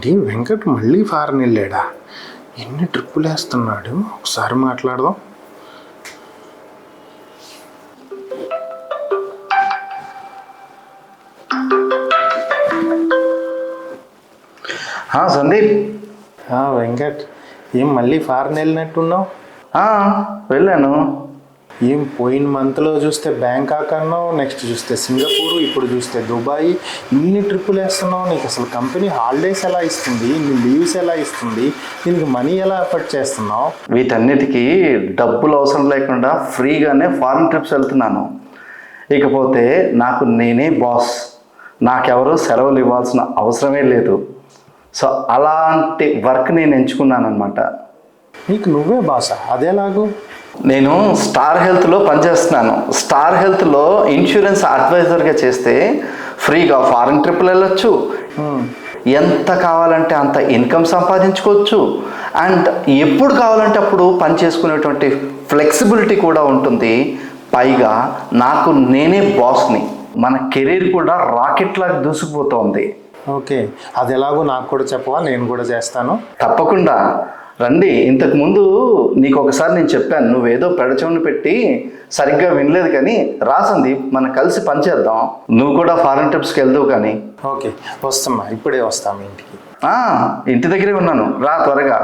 ఏంటి వెంకట్ మళ్ళీ ఫారెన్ వెళ్ళాడా? ఎన్ని ట్రిప్పులు వేస్తున్నాడు? ఒకసారి మాట్లాడదాం. సందీప్. వెంకట్, ఏం మళ్ళీ ఫారెన్ వెళ్ళినట్టున్నావు? వెళ్ళాను. ఏం పోయిన మంత్లో చూస్తే బ్యాంకాక్ అన్నావు, నెక్స్ట్ చూస్తే సింగపూర్, ఇప్పుడు చూస్తే దుబాయ్. ఇన్ని ట్రిప్పులు వేస్తున్నావు. నీకు అసలు కంపెనీ హాలిడేస్ ఎలా ఇస్తుంది? నీ లీవ్స్ ఎలా ఇస్తుంది? దీనికి మనీ ఎలా ఎఫర్ట్ చేస్తున్నావు? వీటన్నిటికీ డబ్బులు అవసరం లేకుండా ఫ్రీగానే ఫారెన్ ట్రిప్స్ వెళ్తున్నాను. ఇకపోతే నాకు నేనే బాస్, నాకెవరూ సెలవులు ఇవ్వాల్సిన అవసరమే లేదు. సో అలాంటి వర్క్ నేను ఎంచుకున్నాను అనమాట. నీకు నువ్వే బాసా? అదేలాగు? నేను స్టార్ హెల్త్లో పనిచేస్తున్నాను. స్టార్ హెల్త్లో ఇన్సూరెన్స్ అడ్వైజర్గా చేస్తే ఫ్రీగా ఫారెన్ ట్రిప్లు వెళ్ళొచ్చు, ఎంత కావాలంటే అంత ఇన్కమ్ సంపాదించుకోవచ్చు, అండ్ ఎప్పుడు కావాలంటే అప్పుడు పని చేసుకునేటువంటి ఫ్లెక్సిబిలిటీ కూడా ఉంటుంది. పైగా నాకు నేనే బాస్ని. మన కెరీర్ కూడా రాకెట్ లాగా దూసుకుపోతుంది. ఓకే, అది ఎలాగో నాకు కూడా చెప్పవా? నేను కూడా చేస్తాను. తప్పకుండా రండి. ఇంతకుముందు నీకు ఒకసారి నేను చెప్పాను, నువ్వేదో పెడచవుని పెట్టి సరిగ్గా వినలేదు. కానీ రా సందీప్, మనం కలిసి పనిచేద్దాం. నువ్వు కూడా ఫారెన్ ట్రిప్స్కి వెళ్దావు. కానీ ఓకే, వస్తున్నా, ఇప్పుడే వస్తాము ఇంటికి. ఇంటి దగ్గరే ఉన్నాను, రా త్వరగా.